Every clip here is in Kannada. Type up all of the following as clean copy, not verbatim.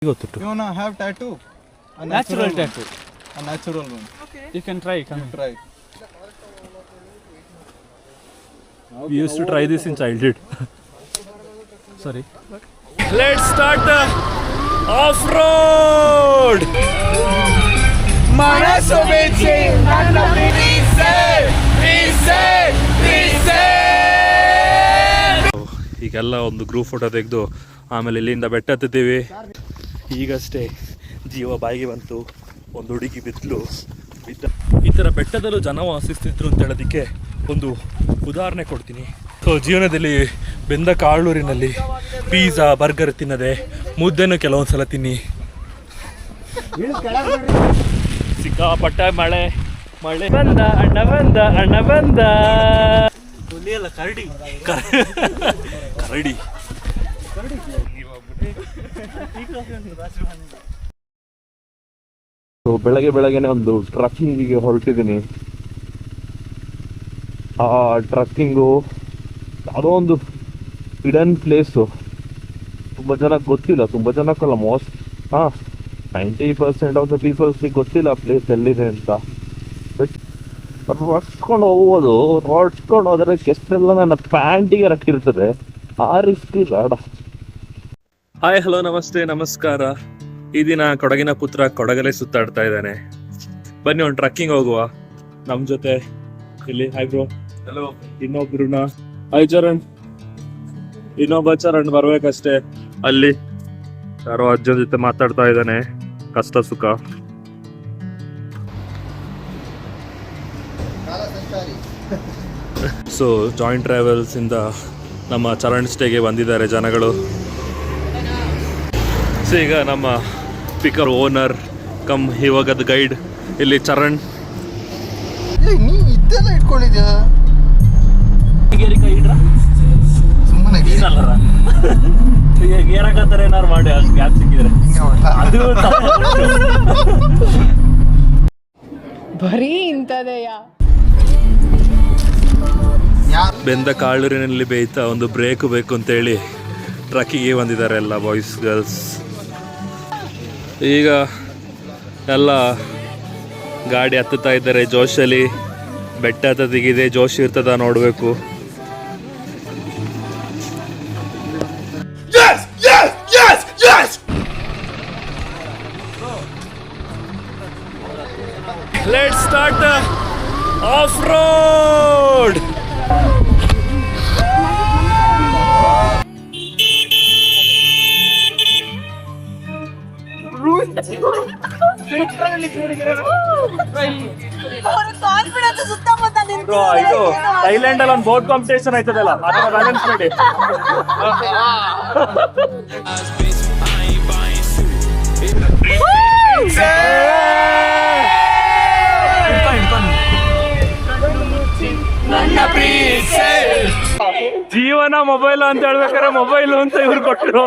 You wanna have tattoo? A Natural tattoo. A natural one. Okay. You can try. Try. We used to try this in childhood. Sorry. Let's start the off-road! Manasu bichi, nanna ಈಗೆಲ್ಲ ಒಂದು ಗ್ರೂಪ್ ಫೋಟೋ ತೆಗೆದು ಆಮೇಲೆ ಇಲ್ಲಿಂದ ಬೆಟ್ಟ ಹತ್ತಿದ್ದೀವಿ. ಈಗಷ್ಟೇ ಜೀವ ಬಾಯಿಗೆ ಬಂತು, ಒಂದು ಹುಡುಗಿ ಬಿದ್ದಲು. ಈ ಥರ ಬೆಟ್ಟದಲ್ಲೂ ಜನ ವಾಸಿಸ್ತಿದ್ರು ಅಂತ ಹೇಳೋದಕ್ಕೆ ಒಂದು ಉದಾಹರಣೆ ಕೊಡ್ತೀನಿ. ಸೊ ಜೀವನದಲ್ಲಿ ಬೆಂದ ಕಾಳೂರಿನಲ್ಲಿ ಪಿಜ್ಜಾ ಬರ್ಗರ್ ತಿನ್ನದೆ ಮುದ್ದೆನೂ ಕೆಲವೊಂದು ಸಲ ತಿನ್ನಿ. ಸಿಕ್ಕಾಪಟ್ಟ ಮಳೆ ಬಂದ ಅಣ್ಣ ಬಂದ ಕರಡಿ. ಸೊ ಬೆಳಗ್ಗೆನೆ ಒಂದು ಟ್ರಕ್ಕಿಂಗಿಗೆ ಹೊರಟಿದ್ದೀನಿ. ಆ ಟ್ರಕ್ಕಿಂಗು ಯಾವುದೋ ಒಂದು ಹಿಡನ್ ಪ್ಲೇಸು. ತುಂಬ ಜನಕ್ಕೆ ಗೊತ್ತಿಲ್ಲ, ತುಂಬ ಜನಕ್ಕಲ್ಲ, 90% ಆಫ್ ದ ಪೀಪಲ್ಸ್ಗೆ ಗೊತ್ತಿಲ್ಲ ಆ ಪ್ಲೇಸ್ ಎಲ್ಲಿದೆ ಅಂತ. ಹೊಡ್ಸ್ಕೊಂಡು ಹೋಗೋದು, ಹೊಡ್ಸ್ಕೊಂಡು ಹೋದ್ರೆ ಎಷ್ಟೆಲ್ಲ ನನ್ನ ಪ್ಯಾಂಟಿಗೆ ರಟ್ಟಿರ್ತದೆ. ಆ ರಿಸ್ಕ್ ಬೇಡ. ಹಾಯ್, ಹಲೋ, ನಮಸ್ತೆ, ನಮಸ್ಕಾರ. ಈ ದಿನ ಕೊಡಗಿನ ಪುತ್ರ ಕೊಡಗಲೇ ಸುತ್ತಾಡ್ತಾ ಇದ್ದಾನೆ. ಬನ್ನಿ ಒಂದು ಟ್ರಕ್ಕಿಂಗ್ ಹೋಗುವ ನಮ್ ಜೊತೆ. ಇಲ್ಲಿ ಹಾಯ್ ಬ್ರೋ. ಹಲೋ. ಇನ್ನೊಬ್ರುನ ಹಾಯ್ ಚರಣ್. ಇನ್ನೊಬ್ಬ ಚರಣ್ ಬರ್ಬೇಕಷ್ಟೇ. ಅಲ್ಲಿ ಯಾರೋ ಅಜ್ಜನ ಜೊತೆ ಮಾತಾಡ್ತಾ ಇದ್ದಾನೆ, ಕಷ್ಟ ಸುಖ. ಸೊ ಜಾಯಿಂಟ್ ಟ್ರಾವೆಲ್ಸ್ ಇಂದ ನಮ್ಮ ಚರಣ್ ಸ್ಟೇಗೆ ಬಂದಿದ್ದಾರೆ ಜನಗಳು. ಸೊ ಈಗ ನಮ್ಮ ಪಿಕರ್ ಓನರ್ ಕಮ್ ಇವಾಗದ ಗೈಡ್ ಇಲ್ಲಿ ಚರಣ್. ನೀ ಇದೆಲ್ಲ ಇಟ್ಕೊಂಡಿದ್ಯಾ? ಸುಮ್ಮನೆ ಗೇರಕತ್ತಾರೆ ಏನಾರು ಮಾಡಿ ಅಷ್ಟು ಗ್ಯಾಪ್ ಸಿಕ್ಕಿದ್ರೆ ಅದು ಬರೀ ಇಂಥದೆಯಾ? ಬೆಂದ ಕಾಳೂರಿನಲ್ಲಿ ಬೇಯ್ತಾ ಒಂದು ಬ್ರೇಕ್ ಬೇಕು ಅಂತೇಳಿ ಟ್ರಕ್ಕಿಗೆ ಬಂದಿದ್ದಾರೆ ಎಲ್ಲ ಬಾಯ್ಸ್ ಗರ್ಲ್ಸ್. ಈಗ ಎಲ್ಲ ಗಾಡಿ ಹತ್ತುತ್ತಾ ಇದ್ದಾರೆ ಜೋಶಲ್ಲಿ. ಬೆಟ್ಟ ಹತ್ತದಿಗಿದೆ, ಜೋಶ್ ಇರ್ತದ ನೋಡಬೇಕು. Let's start of-road. ಇದು ಥೈಲ್ಯಾಂಡ್ ಅಲ್ಲಿ ಒಂದು ಬೋಟ್ ಕಾಂಪಿಟೇಷನ್ ಆಯ್ತದಲ್ಲ, ಅದನ್ನ ಬ್ಯಾಲೆನ್ಸ್ ಮಾಡಿ. ಜೀವನ ಮೊಬೈಲ್ ಅಂತ ಹೇಳ್ಬೇಕಾದ್ರೆ ಮೊಬೈಲ್ ಅಂತ ಇವ್ರು ಕೊಟ್ಟರು.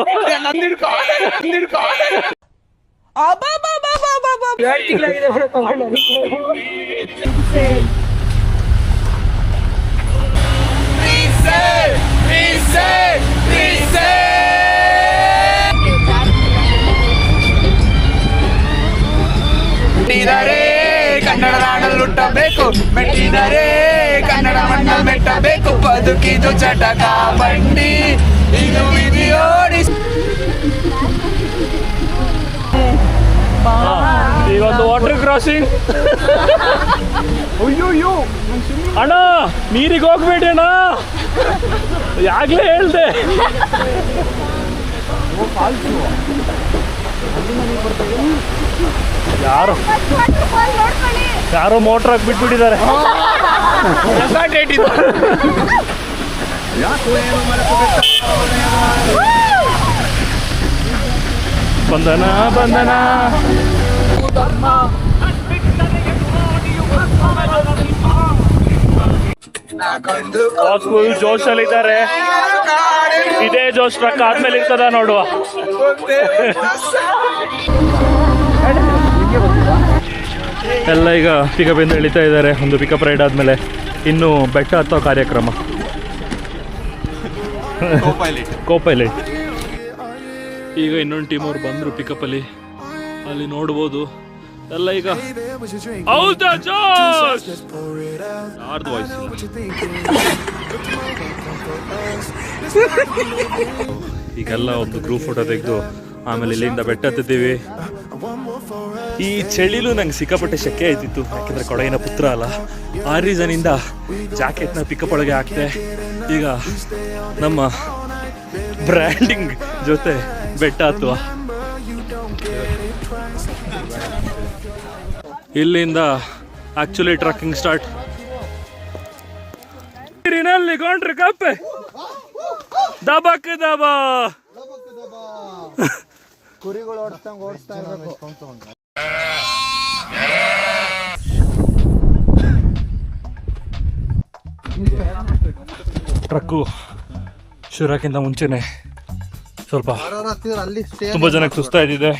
ಕನ್ನಡ ನಾಡಲ್ಲಿ ಹುಟ್ಟಬೇಕು, ಮೆಟ್ಟಿದರೆ ಕನ್ನಡ ಮಣ್ಣಲ್ಲಿ ಮೆಟ್ಟಬೇಕು. ಬದುಕಿದು ಚಟಕ ಬಂಡಿ, ಇದು ವಿಧಿಯೋಡಿ. ಈಗ ಒಂದು ವಾಟರ್ ಕ್ರಾಸಿಂಗ್. ಅಯ್ಯೋ ಅಣ್ಣ, ನೀರಿಗೆ ಹೋಗ್ಬೇಡಿ ಅಣ್ಣ, ಯಾಗ್ಲೇ ಹೇಳ್ದೆ. ಯಾರೋ ಮೋಟ್ರ್ ಹಾಕಿ ಬಿಟ್ಬಿಟ್ಟಿದ್ದಾರೆ. ಬಂಧನ ಫುಲ್ ಜೋಶಲ್ಲಿದ್ದಾರೆ. ಇದೇ ಜೋಶ್ ಟ್ರಕ್ ಆದ್ಮೇಲೆ ಇರ್ತದ ನೋಡುವ. ಎಲ್ಲ ಈಗ ಪಿಕಪ್ ಇಂದ ಇಳಿತಾ ಇದ್ದಾರೆ. ಒಂದು ಪಿಕಪ್ ರೈಡ್ ಆದಮೇಲೆ ಇನ್ನು ಬೆಟ್ಟ ಹತ್ತೋ ಕಾರ್ಯಕ್ರಮ. コパイレット ಕೋಪೈಲಟ್. ಈಗ ಇನ್ನೊಂದು ಟೀಮ್ ಅವ್ರು ಬಂದರು ಪಿಕಪ್ಪಲ್ಲಿ, ಅಲ್ಲಿ ನೋಡ್ಬೋದು ಎಲ್ಲ. ಈಗ ಹೌದಾ ಜೋಶ್ ಯಾರ್ದು ವಾಯ್ಸ್ ಈಗೆಲ್ಲ ಒಂದು ಗ್ರೂಪ್ ಫೋಟೋ ತೆಗೆದು ಆಮೇಲೆ ಇಲ್ಲಿಂದ ಬೆಟ್ಟ ಹತ್ತಿದ್ದೀವಿ. ಈ ಚಳಿಲೂ ನಂಗೆ ಸಿಕ್ಕಾಪಟ್ಟೆ ಶೆಕೆ ಆಯ್ತಿತ್ತು, ಯಾಕೆಂದ್ರೆ ಕೊಡಗಿನ ಪುತ್ರ ಅಲ್ಲ. ಆ ರೀಸನಿಂದ ಜಾಕೆಟ್ನ ಪಿಕಪ್ ಒಳಗೆ ಹಾಕ್ತೆ. ಈಗ ನಮ್ಮ ಬ್ರ್ಯಾಂಡಿಂಗ್ ಜೊತೆ ಬೆಟ್ಟ ಹತ್ತುವ. ಇಲ್ಲಿಂದ ಆಕ್ಚುಲಿ ಟ್ರಕ್ಕಿಂಗ್ ಸ್ಟಾರ್ಟ್. ನೀರಿನಲ್ಲಿ ಕೊಂಡ್ರೆ ಕಪ್ಪೆ ದಬಕ್ ದಬ ಕುರಿಗಳು ಓಡಿಸ್ತಾ ಇರಬೇಕು. ಟ್ರಕ್ಕು ಶುರುಕ್ಕಿಂತ ಮುಂಚೆನೆ ಸ್ವಲ್ಪ ತುಂಬಾ ಜನಕ್ಕೆ ಸುಸ್ತಾಯಿದೆ.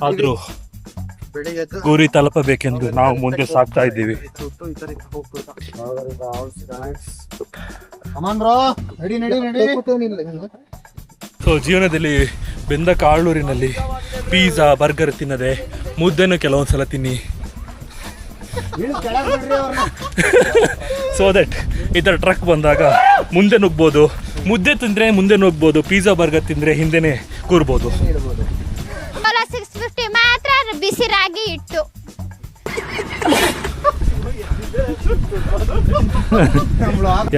ಆದ್ರೂ ಗುರಿ ತಲುಪಬೇಕೆಂದು ನಾವು ಮುಂದೆ ಸಾಗ್ತಾ ಇದ್ದೀವಿ. ಸೊ ಜೀವನದಲ್ಲಿ ಬೆಂದ ಕಾಳೂರಿನಲ್ಲಿ ಪಿಜ್ಜಾ ಬರ್ಗರ್ ತಿನ್ನದೆ ಮುದ್ದೆನೂ ಕೆಲವೊಂದ್ಸಲ ತಿನ್ನಿ. ಸೊ ದಟ್ ಈ ಥರ ಟ್ರಕ್ ಬಂದಾಗ ಮುಂದೆ ನುಗ್ಬೋದು. ಮುದ್ದೆ ತಿಂದರೆ ಮುಂದೆ ನುಗ್ಬೋದು, ಪಿಜ್ಜಾ ಬರ್ಗರ್ ತಿಂದರೆ ಹಿಂದೆನೇ ಕೂರ್ಬೋದು. 650 ಮಾತ್ರ ಬಿಸಿ ರಾಗಿ ಇಟ್ಟು.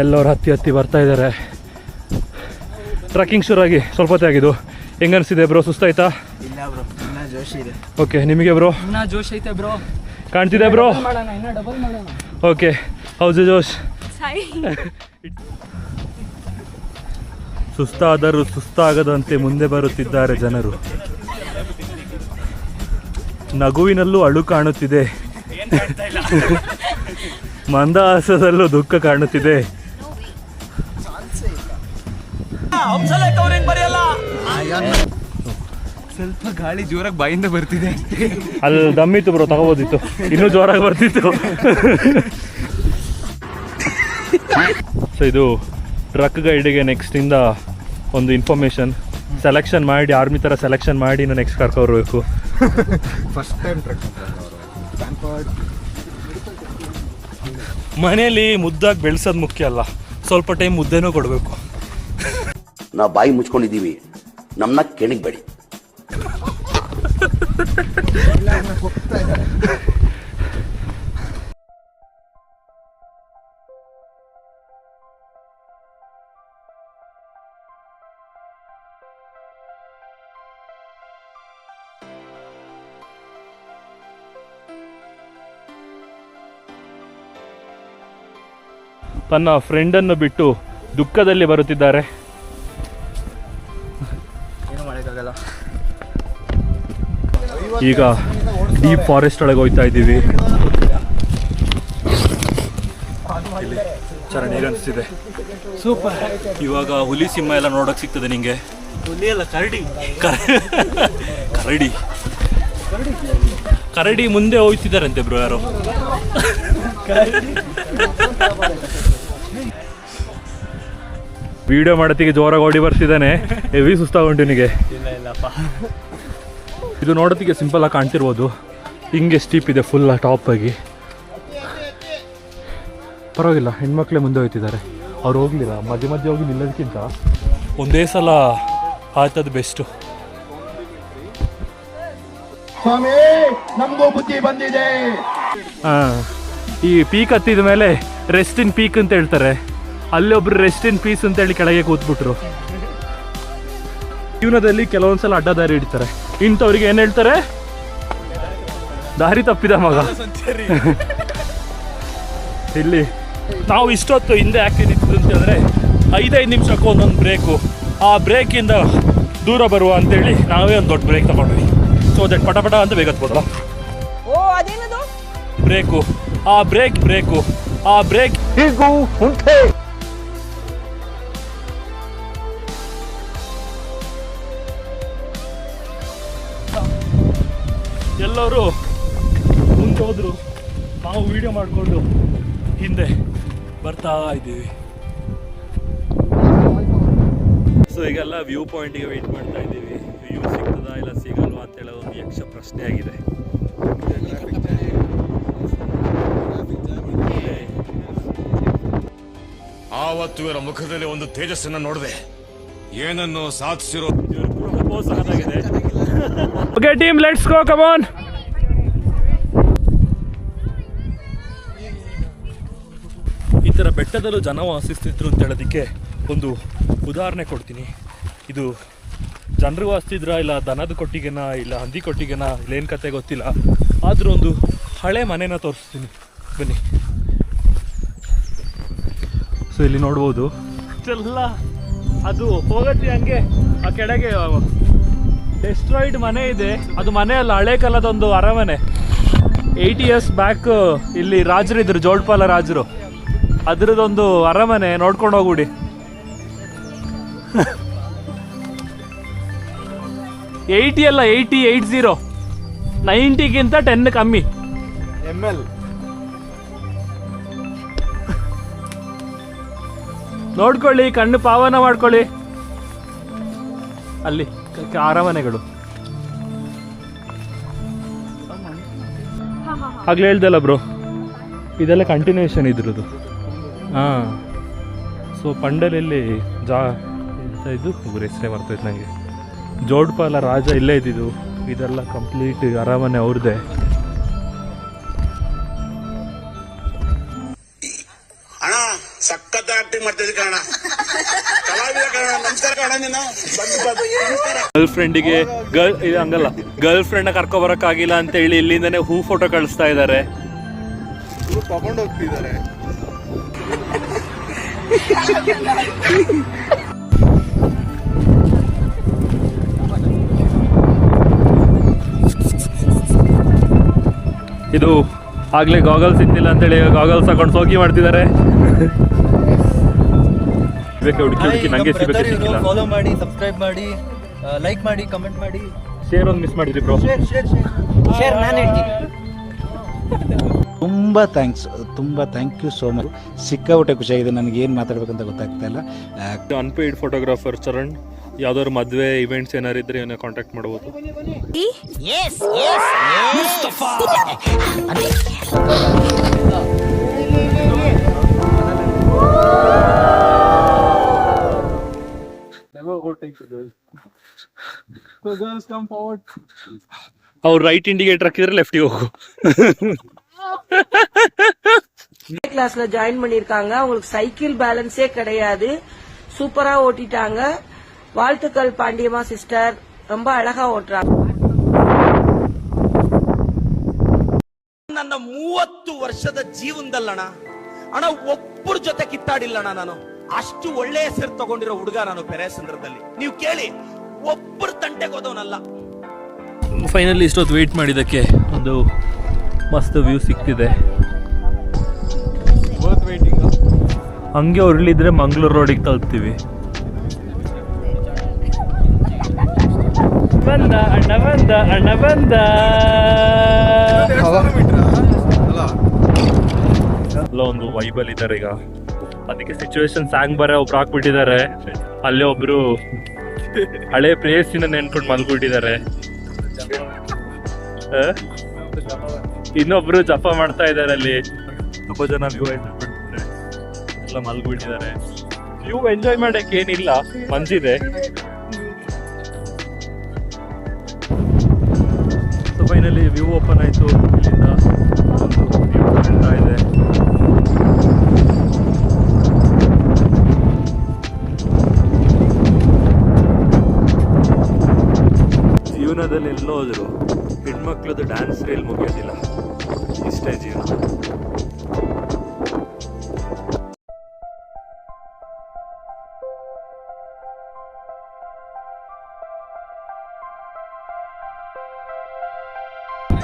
ಎಲ್ಲರೂ ಹತ್ತಿ ಬರ್ತಾ ಇದ್ದಾರೆ. ಟ್ರಕ್ಕಿಂಗ್ ಶುರುವಾಗಿ ಸ್ವಲ್ಪ ಹೊತ್ತೇ ಆಗಿದ್ದು. ಹೆಂಗನ್ಸಿದೆ ಬ್ರೋ? ಸುಸ್ತಾಯ್ತಾ? ಇಲ್ಲ ಬ್ರೋ, ಇನ್ನ ಜೋಶಿ ಇದೆ. ಓಕೆ, ನಿಮಗೆ ಬ್ರೋ? ಇನ್ನ ಜೋಶ್ ಐತೆ ಬ್ರೋ. ಕಾಣ್ತಿದೆ ಬ್ರೋ? ಇನ್ನ ಡಬಲ್ ಮಾಡೋಣ. ಓಕೆ, ಹೌಸ್ ಜೋಶ್? ಸುಸ್ತಾದರೂ ಸುಸ್ತಾಗದಂತೆ ಮುಂದೆ ಬರುತ್ತಿದ್ದಾರೆ ಜನರು. ನಗುವಿನಲ್ಲೂ ಅಳು ಕಾಣುತ್ತಿದೆ, ಮಂದಹಾಸದಲ್ಲೂ ದುಃಖ ಕಾಣುತ್ತಿದೆ. ಸ್ವಲ್ಪ ಗಾಳಿ ಜೋರಾಗಿ ಬಾಯಿಂದ ಬರ್ತಿದೆ. ಅಲ್ಲಿ ದಮ್ಮಿತ್ತು ಬ್ರೋ, ತಗೋಬೋದಿತ್ತು, ಇನ್ನೂ ಜೋರಾಗಿ ಬರ್ತಿತ್ತು. ಸೊ ಇದು ಟ್ರಕ್ ಗೈಡಿಗೆ ನೆಕ್ಸ್ಟಿಂದ ಒಂದು ಇನ್ಫಾರ್ಮೇಶನ್ ಸೆಲೆಕ್ಷನ್ ಮಾಡಿ, ಆರ್ಮಿ ಥರ ಸೆಲೆಕ್ಷನ್ ಮಾಡಿ ನಾನು ನೆಕ್ಸ್ಟ್ ಕರ್ಕೊಬರ್ಬೇಕು. ಫಸ್ಟ್ ಟೈಮ್ ಟ್ರಕ್ ಮನೇಲಿ ಮುದ್ದಾಗಿ ಬೆಳೆಸೋದು ಮುಖ್ಯ ಅಲ್ಲ, ಸ್ವಲ್ಪ ಟೈಮ್ ಮುದ್ದೆನೂ ಕೊಡಬೇಕು. ನಾವು ಬಾಯಿ ಮುಚ್ಕೊಂಡಿದ್ದೀವಿ, ನಮ್ಮನ್ನ ಕೆಣಗಬೇಡಿ. ತನ್ನ ಫ್ರೆಂಡನ್ನು ಬಿಟ್ಟು ದುಃಖದಲ್ಲಿ ಬರುತ್ತಿದ್ದಾರೆ. ಏನು ಮಾಡೋಕ್ಕಾಗಲ್ಲ. ಈಗ ಡೀಪ್ ಫಾರೆಸ್ಟ್ ಒಳಗೆ ಹೋಗ್ತಾ ಇದ್ದೀವಿ. ಚರಣ್ ಹೇಗನ್ನಿಸ್ತಿದೆ? ಸೂಪರ್. ಇವಾಗ ಹುಲಿ ಸಿಂಹ ಎಲ್ಲ ನೋಡೋಕೆ ಸಿಗ್ತದೆ ನಿಂಗೆ? ಹುಲಿ ಅಲ್ಲ, ಕರಡಿ. ಕರಡಿ ಕರಡಿ ಮುಂದೆ ಹೋಗ್ತಿದ್ದಾರಂತೆ ಬ್ರೋ ಯಾರೋ. ವಿಡಿಯೋ ಮಾಡತ್ತಿಗೆ ಜೋರಾಗಿ ಓಡಿ ಬರ್ತಿದ್ದಾನೆ, ಹೆವಿ ಸುಸ್ತಾಗೊಂಡು ನಿನಗೆ. ಇಲ್ಲಪ್ಪ, ಇದು ನೋಡೋತ್ತಿಗೆ ಸಿಂಪಲ್ ಆಗಿ ಕಾಣ್ತಿರ್ಬೋದು, ಹಿಂಗೆ ಸ್ಟೀಪ್ ಇದೆ ಫುಲ್ ಟಾಪ್ ಆಗಿ. ಪರವಾಗಿಲ್ಲ, ಹೆಣ್ಮಕ್ಳೇ ಮುಂದೆ ಹೋಗ್ತಿದ್ದಾರೆ. ಅವ್ರು ಹೋಗ್ಲಿಲ್ಲ, ಮಧ್ಯೆ ಮಧ್ಯೆ ಹೋಗಿ ನಿಲ್ಲೋದಕ್ಕಿಂತ ಒಂದೇ ಸಲ ಆಯ್ತದು ಬೆಸ್ಟು. ಸ್ವಾಮಿ, ನಮಗೂ ಬುದ್ಧಿ ಬಂದಿದೆ. ಈ ಪೀಕ್ ಹತ್ತಿದ ಮೇಲೆ ರೆಸ್ಟ್ ಇನ್ ಪೀಕ್ ಅಂತ ಹೇಳ್ತಾರೆ. ಅಲ್ಲೊಬ್ರು ರೆಸ್ಟ್ ಇನ್ ಪೀಸ್ ಅಂತೇಳಿ ಕೆಳಗೆ ಕೂತ್ಬಿಟ್ರು. ಜೀವನದಲ್ಲಿ ಕೆಲವೊಂದ್ಸಲ ಅಡ್ಡ ದಾರಿ ಹಿಡಿತಾರೆ. ಇಂಥವ್ರಿಗೆ ಏನು ಹೇಳ್ತಾರೆ? ದಾರಿ ತಪ್ಪಿದ ಮಗ. ಇಲ್ಲಿ ನಾವು ಇಷ್ಟೊತ್ತು ಹಿಂದೆ ಯಾಕೆ ನಿಂತಿದ್ದು ಅಂತಂದರೆ 5-5 ನಿಮಿಷಕ್ಕೂ ಒಂದೊಂದು ಬ್ರೇಕು. ಆ ಬ್ರೇಕಿಂದ ದೂರ ಬರುವ ಅಂತೇಳಿ ನಾವೇ ಒಂದು ದೊಡ್ಡ ಬ್ರೇಕ್ ತಗೊಂಡ್ವಿ. ಸೊ ದಟ್ ಪಟ ಅಂತ ಬೇಗ ಹತ್ಬೋದಲ್ಲ. ಬ್ರೇಕು, ಆ ಬ್ರೇಕು, ಆ ಬ್ರೇಕ್ ಹೀಗೂ ಉಂಟೆ. ಎಲ್ಲರೂ ಮುಂದೆ ಹೋದ್ರು, ನಾವು ವಿಡಿಯೋ ಮಾಡಿಕೊಂಡು ಹಿಂದೆ ಬರ್ತಾ ಇದ್ದೀವಿ. ಸೊ ಈಗೆಲ್ಲ ವ್ಯೂ ಪಾಯಿಂಟಿಗೆ ವೆಯ್ಟ್ ಮಾಡ್ತಾ ಇದ್ದೀವಿ. ವ್ಯೂ ಸಿಗ್ತದಾ ಇಲ್ಲ ಸಿಗಲ್ವಾ ಅಂತೇಳಿ ಒಂದು ಯಕ್ಷ ಪ್ರಶ್ನೆ ಆಗಿದೆ. ಆವತ್ತು ಇವರ ಮುಖದಲ್ಲಿ ಒಂದು ತೇಜಸ್ಸನ್ನು ನೋಡಿದೆ. ಏನನ್ನು ಸಾಧಿಸಿರೋ okay team, let's go, come on. ಈ ಥರ ಬೆಟ್ಟದಲ್ಲೂ ಜನ ವಾಸಿಸ್ತಿದ್ರು ಅಂತ ಹೇಳೋದಕ್ಕೆ ಒಂದು ಉದಾಹರಣೆ ಕೊಡ್ತೀನಿ. ಇದು ಜನರು ವಾಸಿಸಿದ್ರ ಇಲ್ಲ ದನದ ಕೊಟ್ಟಿಗೆನ ಇಲ್ಲ ಹಂದಿ ಕೊಟ್ಟಿಗೆನ ಇಲ್ಲೇನು ಕತೆ ಗೊತ್ತಿಲ್ಲ, ಆದರೂ ಒಂದು ಹಳೆ ಮನೆನ ತೋರಿಸ್ತೀನಿ ಬನ್ನಿ. ಸೊ ಇಲ್ಲಿ ನೋಡ್ಬೋದು ಇಷ್ಟೆಲ್ಲ ಅದು ಹೋಗತ್ತೆ ಹಂಗೆ ಆ ಕೆಳಗೆ ಡೆಸ್ಟ್ರಾಯ್ಡ್ ಮನೆ ಇದೆ. ಅದು ಮನೆ ಅಲ್ಲ, ಹಳೆ ಕಾಲದೊಂದು ಅರಮನೆ. 80 years ಬ್ಯಾಕ್ ಇಲ್ಲಿ ರಾಜರು ಇದ್ರು, ಜೋಡ್ಪಾಲ ರಾಜರು. ಅದ್ರದ್ದೊಂದು ಅರಮನೆ ನೋಡ್ಕೊಂಡು ಹೋಗ್ಬಿಡಿ. $80 ಅಲ್ಲ, 80 90ಗಿಂತ 10 ಕಮ್ಮಿ. ML ನೋಡ್ಕೊಳ್ಳಿ, ಕಣ್ಣು ಪಾವನ ಮಾಡ್ಕೊಳ್ಳಿ. ಅಲ್ಲಿ ಅರಮನೆಗಳು ಆಗ್ಲೇ ಹೇಳ್ದಲ್ಲ ಬ್ರೋ, ಇದೆಲ್ಲ ಕಂಟಿನ್ಯೂಷನ್ ಇದ್ರದ್ದು. ಹಾಂ, ಸೊ ಪಂಡಲಲ್ಲಿ ಇದು ಇವ್ರ ಹೆಸರೇ ಬರ್ತೈತೆ ನನಗೆ. ಜೋಡ್ಪಾಲ ರಾಜ ಇಲ್ಲೇ ಇದ್ದಿದ್ದು. ಇದೆಲ್ಲ ಕಂಪ್ಲೀಟ್ ಅರಮನೆ ಅವ್ರದ್ದೇ. ಅಣ್ಣ ಸಖತ್ ಆಕ್ಟಿಂಗ್ ಮಾಡ್ತಿದ್ದೆ ಕಣ, ಕಲಾವಿದ ಕಣ. ನಮಸ್ಕಾರ ಕಣ, ನೀನು ಗರ್ಲ್ ಫ್ರೆಂಡಿಗೆ ಇದು ಹಂಗಲ್ಲ, ಗರ್ಲ್ ಫ್ರೆಂಡ್ನ ಕರ್ಕೊಬರಕ್ಕಾಗಿಲ್ಲ ಅಂತ ಹೇಳಿ ಇಲ್ಲಿಂದನೇ ಹೂ ಫೋಟೋ ಕಳಿಸ್ತಾ ಇದ್ದಾರೆ. ತಗೊಂಡು ಹೋಗ್ತಿದ್ದಾರೆ. ಇದು ಆಗ್ಲೇ ಗಾಗಲ್ಸ್ ಇತ್ತಿಲ್ಲ ಅಂತೇಳಿ ಗಾಗಲ್ಸ್ ಹಾಕೊಂಡು ಸೋಗಿ ಮಾಡ್ತಿದ್ದಾರೆ. ಹುಡುಕಿ ನಂಗೆ ಸಿಕ್ಕಿಲ್ಲ. ಫಾಲೋ ಮಾಡಿ, ಸಬ್ಸ್ಕ್ರೈಬ್ ಮಾಡಿ, ಲೈಕ್ ಮಾಡಿ, ಕಮೆಂಟ್ ಮಾಡಿ. ಶೇರ್ ಒಂದು ಮಿಸ್ ಮಾಡಿದ್ರಿ ಬ್ರೋ. ಶೇರ್ ನಾನು ಹೇಳ್ತೀನಿ. ತುಂಬ ಥ್ಯಾಂಕ್ ಯು ಸೋ ಮಚ್. ಸಿಕ್ಕಾಬಿಟ್ಟೆ ಖುಷಿಯಾಗಿದೆ. ನನಗೆ ಏನು ಮಾತಾಡ್ಬೇಕಂತ ಗೊತ್ತಾಗ್ತಾ ಇಲ್ಲ. Unpaid photographer Charan. ಯಾವ್ದಾದ್ರು ಮದುವೆ ಇವೆಂಟ್ಸ್ ಏನಾರು ಇದ್ರೆ ಇವನ್ನ ಕಾಂಟ್ಯಾಕ್ಟ್ ಮಾಡ್ಬೋದು. ಅವ್ರು ರೈಟ್ ಇಂಡಿಕೇಟರ್ ಹಾಕಿದ್ರೆ ಲೆಫ್ಟಿಗೆ ಹೋಗು. கிளாஸ்ல ஜாயின் பண்ணிருக்காங்க. உங்களுக்கு சைக்கிள் பேலன்ஸே கிடையாது. சூப்பரா ஓட்டிட்டாங்க. வாழ்த்துக்கள் பாண்டியம்மா சிஸ்டர், ரொம்ப அழகா ஓட்டுறாங்க. ನನ್ನ 30 ವರ್ಷದ ಜೀವನದಲ್ಲಣ್ಣ ಒಬ್ಬರ ಜೊತೆ ಕಿತ್ತಾಡಿಲ್ಲಣ್ಣ. ನಾನು ಅಷ್ಟು ಒಳ್ಳೆ ಹೆಸರು ತಗೊಂಡಿರೋ ಹುಡುಗ ನಾನು ಪೆರೇಸಂದ್ರದಲ್ಲಿ. ನೀವು ಕೇಳಿ, ಒಬ್ಬರು ತಂಟೆಗೆ ಹೋದವನಲ್ಲ. ಫೈನಲಿ ಇಷ್ಟೊತ್ತು ವೇಟ್ ಮಾಡಿದ್ದಕ್ಕೆ ಒಂದು ಮಸ್ತ್ ವ್ಯೂ ಸಿಕ್ತಿದೆ. ಹಂಗೆ ಹೊರಳಿದ್ರೆ ಮಂಗಳೂರು ರೋಡಿಗೆ ತಲುಪ್ತೀವಿ. ಬಂದ ಅಣ್ಣ ಬಂದ ಅಣ್ಣ ಬಂದ. ಅಲ್ಲ ಒಂದು ವೈಬಲ್ ಇದ್ದಾರೆ ಈಗ. ಅದಕ್ಕೆ ಸಿಚುವೇಶನ್ ಸಾಂಗ್ ಬರ ಒಬ್ರು ಹಾಕ್ಬಿಟ್ಟಿದ್ದಾರೆ. ಅಲ್ಲೇ ಒಬ್ರು ಹಳೆ ಪ್ಲೇಸಿನ ನೆನ್ಕೊಂಡು ಮಲ್ಬಿಟ್ಟಿದ್ದಾರೆ. ಇನ್ನೊಬ್ರು ಜಪ ಮಾಡ್ತಾ ಇದ್ದಾರೆ. ಅಲ್ಲಿ ತುಂಬ ಜನ ವ್ಯೂ ಎಂಜಾಯ್ ಎಲ್ಲ ಮಲ್ಬಿಟ್ಟಿದ್ದಾರೆ. ವ್ಯೂ ಎಂಜಾಯ್ ಮಾಡಕ್ಕೆ ಏನಿಲ್ಲ, ಮಂಜಿದೆ. ಸೊ ಫೈನಲಿ ವ್ಯೂ ಓಪನ್ ಆಯ್ತು. ಇಲ್ಲಿಂದ ಒಂದು ವ್ಯೂ ಕಾಣ್ತಾ ಇದೆ. ಜೀವನದಲ್ಲಿ ಎಲ್ಲೋ ಹೋದ್ರು ಹೆಣ್ಮಕ್ಳದ್ದು ಡ್ಯಾನ್ಸ್ ರೀಲ್ ಮುಗಿಯೋದಿಲ್ಲ. ಇಷ್ಟೇ ಜೀವನ.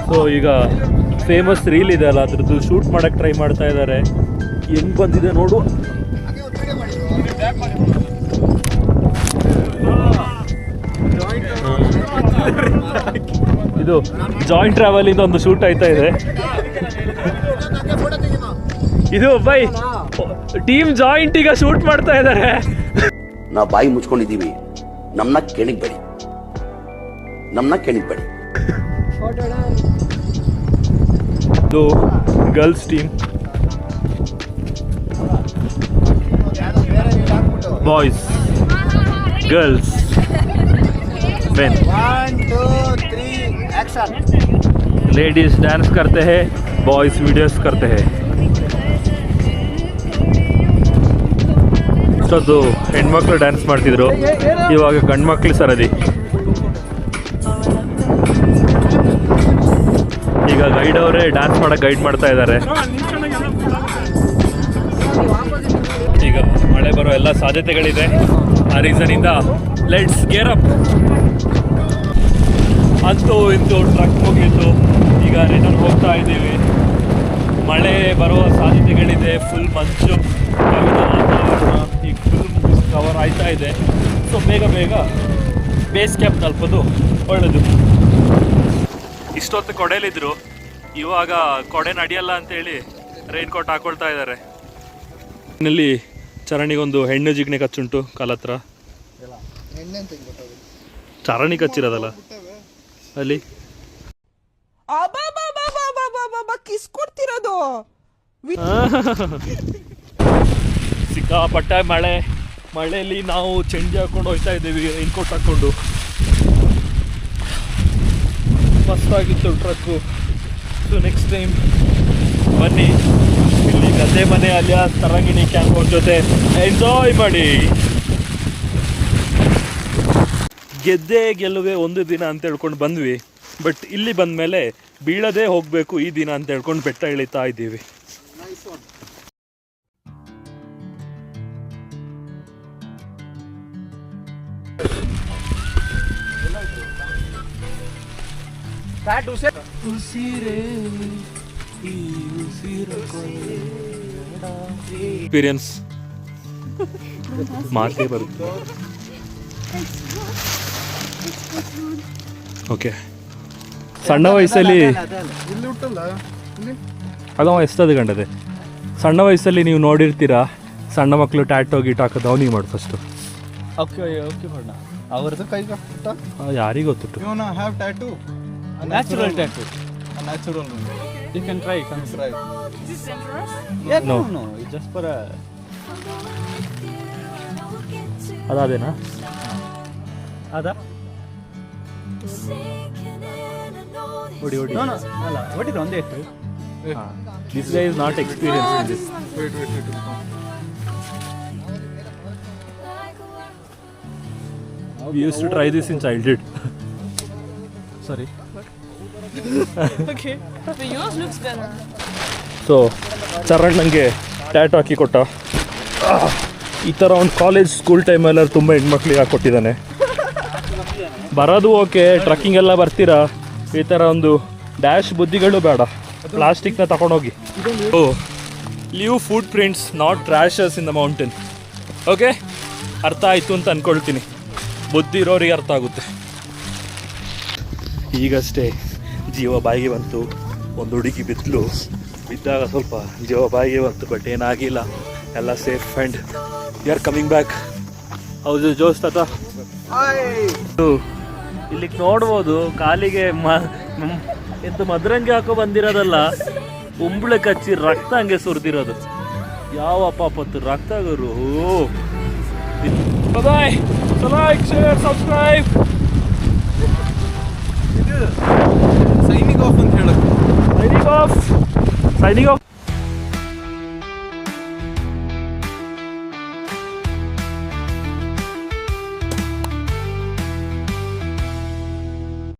ಸೊ ಈಗ ಫೇಮಸ್ ರೀಲ್ ಇದೆ ಅಲ್ಲ, ಅದ್ರದ್ದು ಶೂಟ್ ಮಾಡಕ್ಕೆ ಟ್ರೈ ಮಾಡ್ತಾ ಇದ್ದಾರೆ. ಹೆಂಗ್ ಬಂದಿದೆ ನೋಡು. ಇದು ಜಾಯಿಂಟ್ ಟ್ರಾವೆಲ್ ಇಂದ ಒಂದು ಶೂಟ್ ಆಯ್ತಾ ಇದೆ. ಇದು ಟೀಮ್ ಜಾಯಿಂಟ್ ಈಗ ಶೂಟ್ ಮಾಡ್ತಾ ಇದ್ದಾರೆ. ನಾವು ಬಾಯಿ ಮುಚ್ಕೊಂಡಿದ್ದೀವಿ, ನಮ್ಮನ್ನ ಕೆಣಗಬೇಡಿ. ಇದು girls team, boys, girls, main. 1 2 3 action. Ladies dance करते हैं, बॉयज वीडियोस करते हैं. ಇಷ್ಟೊಂದು ಹೆಣ್ಮಕ್ಳು ಡ್ಯಾನ್ಸ್ ಮಾಡ್ತಿದ್ರು, ಇವಾಗ ಗಂಡ್ಮಕ್ಳು ಸರದಿ. ಈಗ ಗೈಡ್ ಅವರೇ ಡ್ಯಾನ್ಸ್ ಮಾಡಕ್ಕೆ ಗೈಡ್ ಮಾಡ್ತಾ ಇದ್ದಾರೆ. ಈಗ ಮಳೆ ಬರೋ ಎಲ್ಲ ಸಾಧ್ಯತೆಗಳಿದೆ. ಆ ರೀಸನಿಂದ ಲೆಟ್ಸ್ ಗೇರ್ ಅಪ್. ಅಂತೂ ಇಂತೂ ಟ್ರಕ್ ಹೋಗಿತ್ತು, ಈಗ ರಿಟರ್ನ್ ಹೋಗ್ತಾ ಇದ್ದೀವಿ. ಮಳೆ ಬರುವ ಸಾಧ್ಯತೆಗಳಿದೆ, ಫುಲ್ ಮಂಚು ಕವಿದ ವಾತಾವರಣ, ಈಗ ಫುಲ್ ಕವರ್ ಆಯ್ತಾ ಇದೆ. ಸೊ ಬೇಗ ಬೇಸ್ ಕ್ಯಾಂಪ್ ತಲುಪೋದು ಒಳ್ಳೆಯದು. ಇಷ್ಟೊತ್ತು ಕೊಡೆಯಲ್ಲಿದ್ದರು, ಇವಾಗ ಕೊಡೆ ನಡೆಯಲ್ಲ ಅಂತೇಳಿ ರೈನ್ ಕೋಟ್ ಹಾಕೊಳ್ತಾ ಇದ್ದಾರೆ. ಇಲ್ಲಿ ಚರಣಿಗೊಂದು ಹೆಣ್ಣು ಜಿಗ್ನೆ ಕಚ್ಚುಂಟು ಕಾಲತ್ರ. ಚರಣಿ ಕಚ್ಚಿರೋದಲ್ಲ ಅಲ್ಲಿ. ಕಿಸ್ಕೊಡ್ತಿರೋದು ಸಿಕ್ಕಾಪಟ್ಟ ಮಳೆಯಲ್ಲಿ ನಾವು ಚಂಡಿ ಹಾಕೊಂಡು ಹೋಗ್ತಾ ಇದ್ದೀವಿ, ರೈನ್ ಕೋಟ್ ಹಾಕ್ಕೊಂಡು. ಮಸ್ತಾಗಿತ್ತು ಟ್ರಕ್ಕು. ಸೊ ನೆಕ್ಸ್ಟ್ ಟೈಮ್ ಬನ್ನಿ, ಇಲ್ಲಿ ಗದ್ದೆ ಮನೆ ಅಲ್ಲಿಯ ತರಂಗಿಣಿ ಕ್ಯಾಂಪ್ ಅವ್ರ ಜೊತೆ ಎಂಜಾಯ್ ಮಾಡಿ. ಗೆದ್ದೆ ಗೆಲ್ಲುವೆ ಒಂದು ದಿನ ಅಂತ ಹೇಳ್ಕೊಂಡು ಬಂದ್ವಿ, ಬಟ್ ಇಲ್ಲಿ ಬಂದಮೇಲೆ ಬೀಳದೇ ಹೋಗಬೇಕು ಈ ದಿನ ಅಂತ ಹೇಳ್ಕೊಂಡು ಬೆಟ್ಟ ಇಳಿತಾ ಇದ್ದೀವಿ. ಎಕ್ಸ್ಪೀರಿಯನ್ಸ್ ಮಾತೇ ಬರುತ್ತೆ. ಓಕೆ, ಸಣ್ಣ ವಯಸ್ಸಲ್ಲಿ ಅಲ್ಲ ಎಷ್ಟದು ಗಂಟದೆ, ಸಣ್ಣ ವಯಸ್ಸಲ್ಲಿ ನೀವು ನೋಡಿರ್ತೀರಾ ಸಣ್ಣ ಮಕ್ಕಳು ಟ್ಯಾಟೋ ಗೀಟ್ ಹಾಕೋದು. ಅವನಿಗೆ ಮಾಡಿ ಫಸ್ಟು. ಓಕೆ ಮಾಡೋಣ. ಅವರದ್ದು ಕೈ ಕಟ್ಟ ಯಾರಿಗೆ ಗೊತ್ತಿತ್ತು. You know have tattoo, natural tattoo. Natural. You can try. Try. Yeah, No. no. It's just for a. ಅದಾದೇನಾ? ಅದ. ಹೊಡಿ. No. ಅಲ್ಲ, ಹೊಡಿದು ಒಂದೇ ಇತ್ತು. This guy is not experienced in this. Wait. We used to try this in childhood. Sorry. Okay. But yours looks better. So Charan ನನಗೆ ಟ್ಯಾಟೋ ಹಾಕಿ ಕೊಟ್ಟ. ಈ ಥರ ಒಂದು ಕಾಲೇಜ್ ಸ್ಕೂಲ್ ಟೈಮಲ್ಲಿ ತುಂಬ ಹೆಣ್ಮಕ್ಳಿಗೆ ಹಾಕ್ಕೊಟ್ಟಿದ್ದಾನೆ. ಬರೋದು ಓಕೆ, ಟ್ರಕ್ಕಿಂಗ್ ಎಲ್ಲ ಬರ್ತೀರಾ, ಈ ಥರ ಒಂದು ಡ್ಯಾಶ್ ಬುದ್ಧಿಗಳು ಬೇಡ, ಪ್ಲಾಸ್ಟಿಕ್ನ ತಗೊಂಡೋಗಿ. Oh, leave footprints, not trashes in the mountain. Okay, ಅರ್ಥ ಆಯಿತು ಅಂತ ಅಂದ್ಕೊಳ್ತೀನಿ. ಬುದ್ಧಿ ಇರೋರಿಗೆ ಅರ್ಥ ಆಗುತ್ತೆ. ಈಗಷ್ಟೇ ಜೀವ ಬಾಯಿಗೆ ಬಂತು. ಒಂದು ಹುಡುಗಿ ಬಿದ್ದಾಗ ಸ್ವಲ್ಪ ಜೀವ ಬಾಯಿಗೆ ಬಂತು, ಬಟ್ ಏನಾಗಿಲ್ಲ, ಎಲ್ಲ safe and we are coming back. ಹೌದು ಜೋಸ್ ತಾತ, ಇಲ್ಲಿಗೆ ನೋಡ್ಬೋದು ಕಾಲಿಗೆ ಎಂತ ಮದ್ರಂಗಿ ಹಾಕೋ ಬಂದಿರೋದಲ್ಲ, ಉಂಬಳೆ ಕಚ್ಚಿ ರಕ್ತ ಹಂಗೆ ಸುರಿದಿರೋದು. ಯಾವ ಪಾಪತ್ತು ರಕ್ತ ಗುರು. Bye, like, share, subscribe. Signing off ಅಂತ ಹೇಳಕ್ಕೆ. Signing of.